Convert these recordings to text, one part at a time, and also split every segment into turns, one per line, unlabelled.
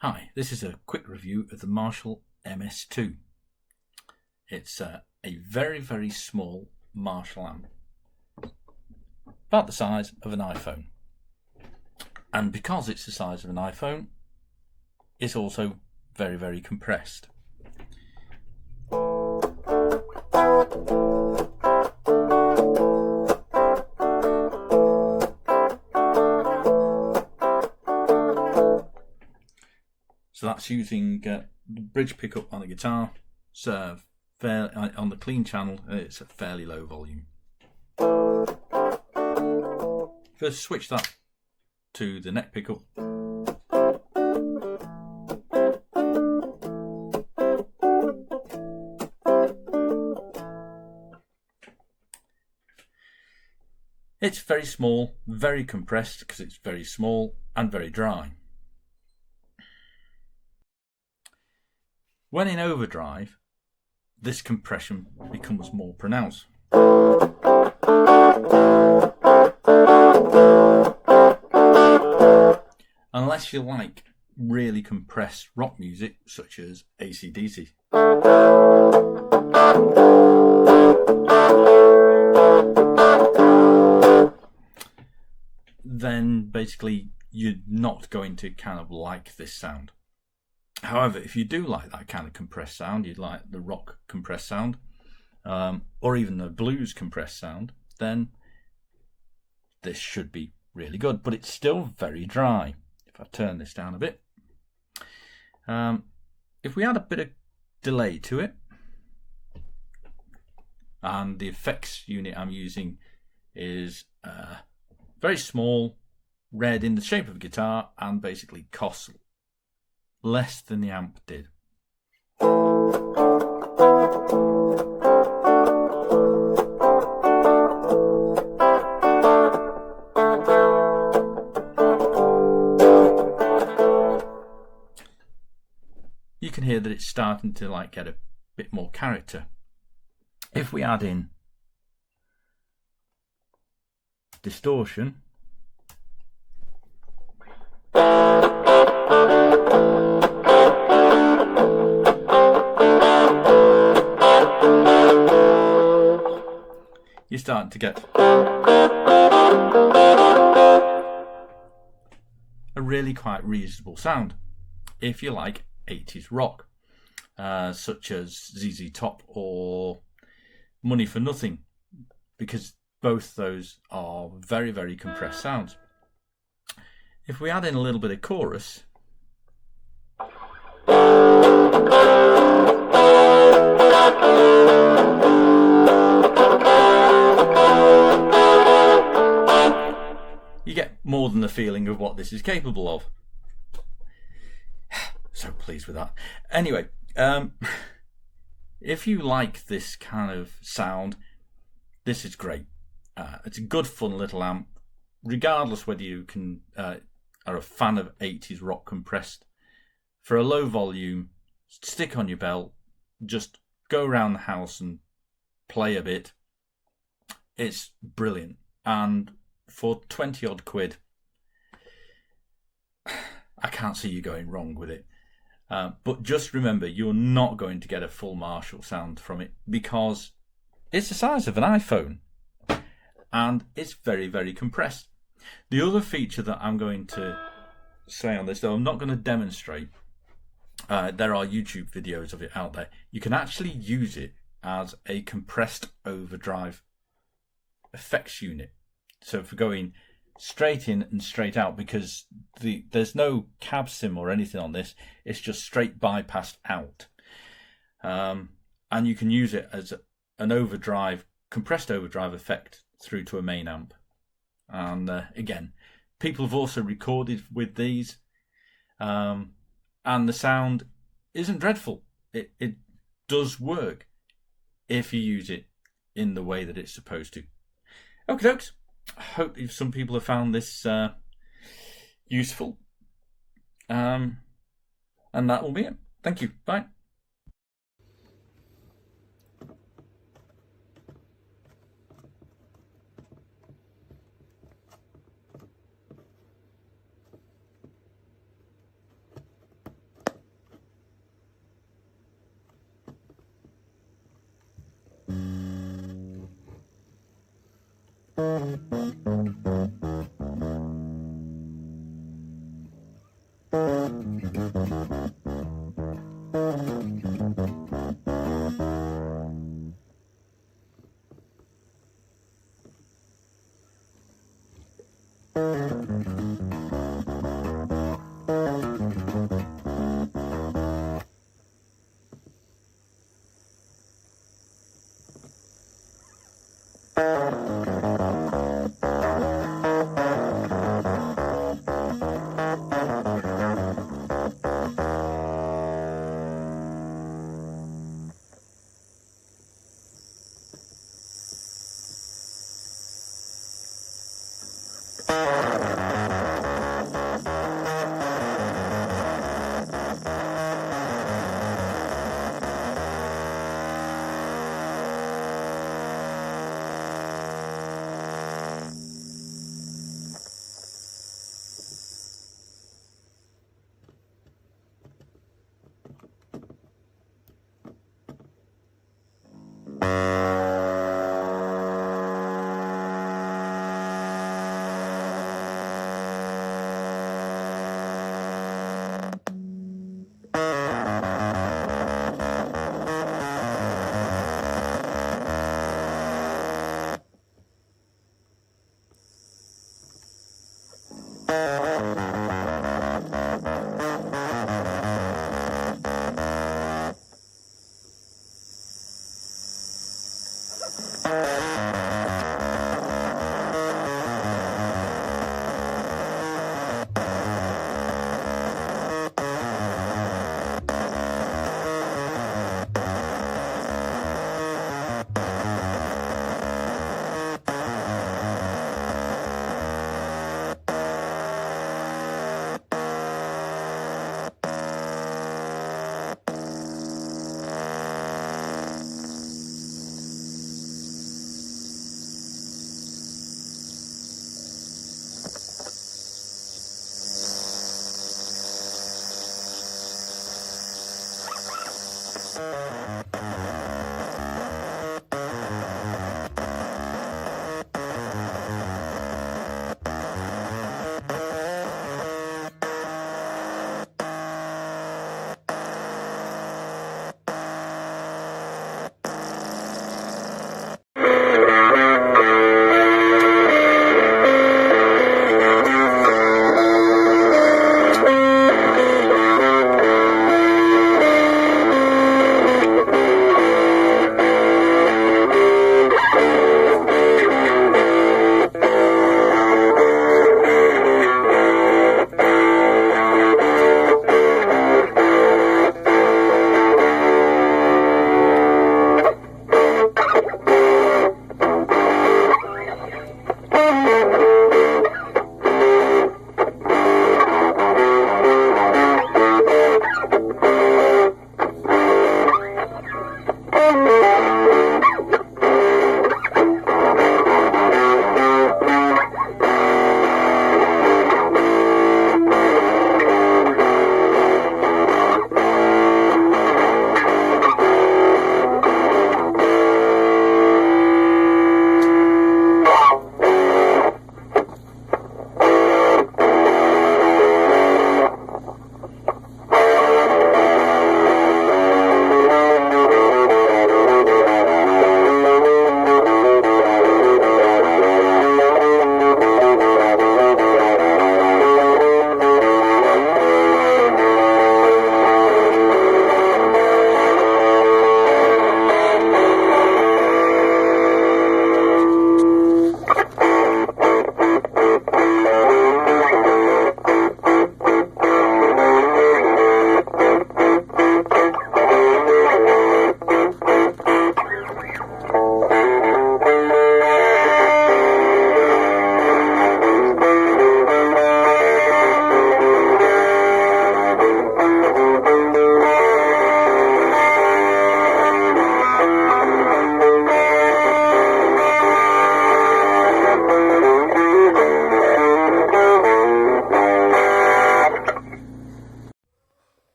Hi, this is a quick review of the Marshall MS-2. It's a very, very small Marshall amp, about the size of an iPhone. And because it's the size of an iPhone, it's also very, very compressed. So that's using the bridge pickup on the guitar. So on the clean channel, it's a fairly low volume. First, switch that to the neck pickup. It's very small, very compressed because it's very small and very dry. When in overdrive, this compression becomes more pronounced. Unless you like really compressed rock music, such as AC/DC. Then basically you're not going to kind of like this sound. However, if you do like that kind of compressed sound, you like the rock compressed sound, or even the blues compressed sound, then this should be really good. But it's still very dry. If I turn this down a bit, if we add a bit of delay to it, and the effects unit I'm using is very small, red in the shape of a guitar, and basically costs less than the amp did. You can hear that it's starting to get a bit more character. If we add in distortion, you're starting to get a really quite reasonable sound if you like 80s rock, such as ZZ Top or Money for Nothing, because both those are very, very compressed sounds. If we add in a little bit of chorus, you get more than the feeling of what this is capable of. So pleased with that. Anyway, if you like this kind of sound, this is great. It's a good, fun little amp, regardless whether you are a fan of 80s rock compressed. For a low volume, stick on your belt, just go around the house and play a bit. It's brilliant. And for 20 odd quid, I can't see you going wrong with it. But just remember, you're not going to get a full Marshall sound from it because it's the size of an iPhone and it's very, very compressed. The other feature that I'm going to say on this, though I'm not going to demonstrate, there are YouTube videos of it out there. You can actually use it as a compressed overdrive effects unit. So for going straight in and straight out, because there's no cab sim or anything on this, it's just straight bypassed out. And you can use it as an overdrive, compressed overdrive effect through to a main amp. And again, people have also recorded with these, and the sound isn't dreadful. It does work if you use it in the way that it's supposed to. Okay, folks. I hope some people have found this useful. And that will be it. Thank you. Bye.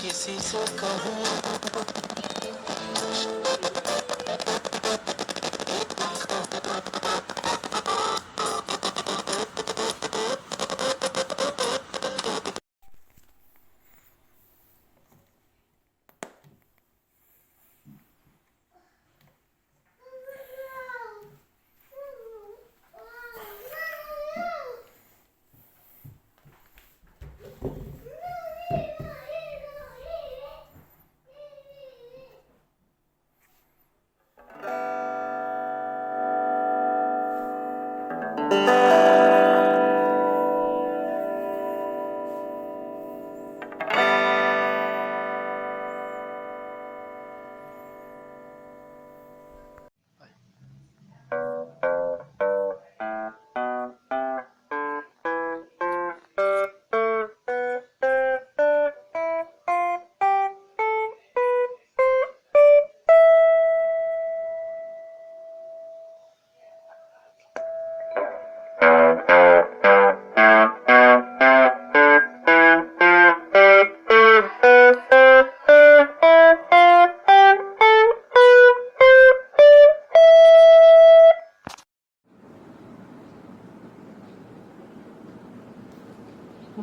किसी से कहूँ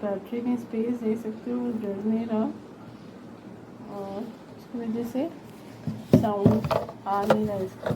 battery में space देख सकते हो, वो जल नहीं रहा और उसकी वजह से साउंड आ नहीं रहा इसका।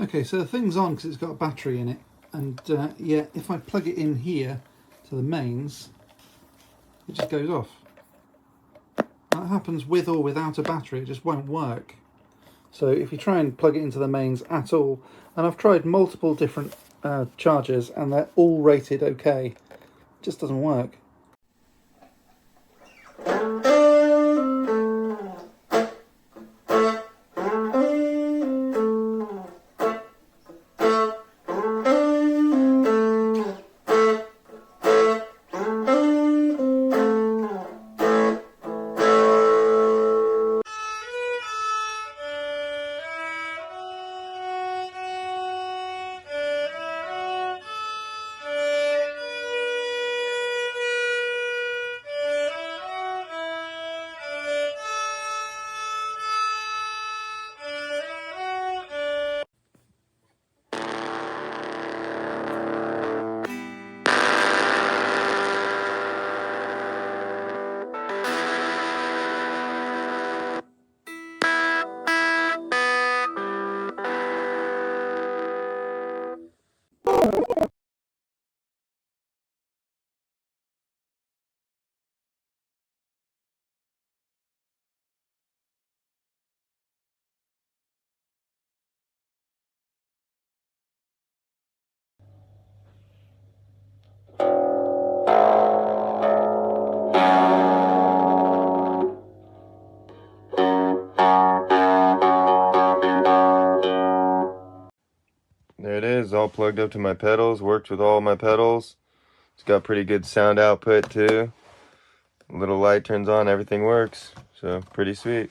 Okay, so the thing's on because it's got a battery in it, and yeah, if I plug it in here to the mains, it just goes off. That happens with or without a battery, it just won't work. So if you try and plug it into the mains at all, and I've tried multiple different chargers and they're all rated okay, it just doesn't work.
There it is, all plugged up to my pedals, works with all my pedals. It's got pretty good sound output too. A little light turns on, everything works. So pretty sweet.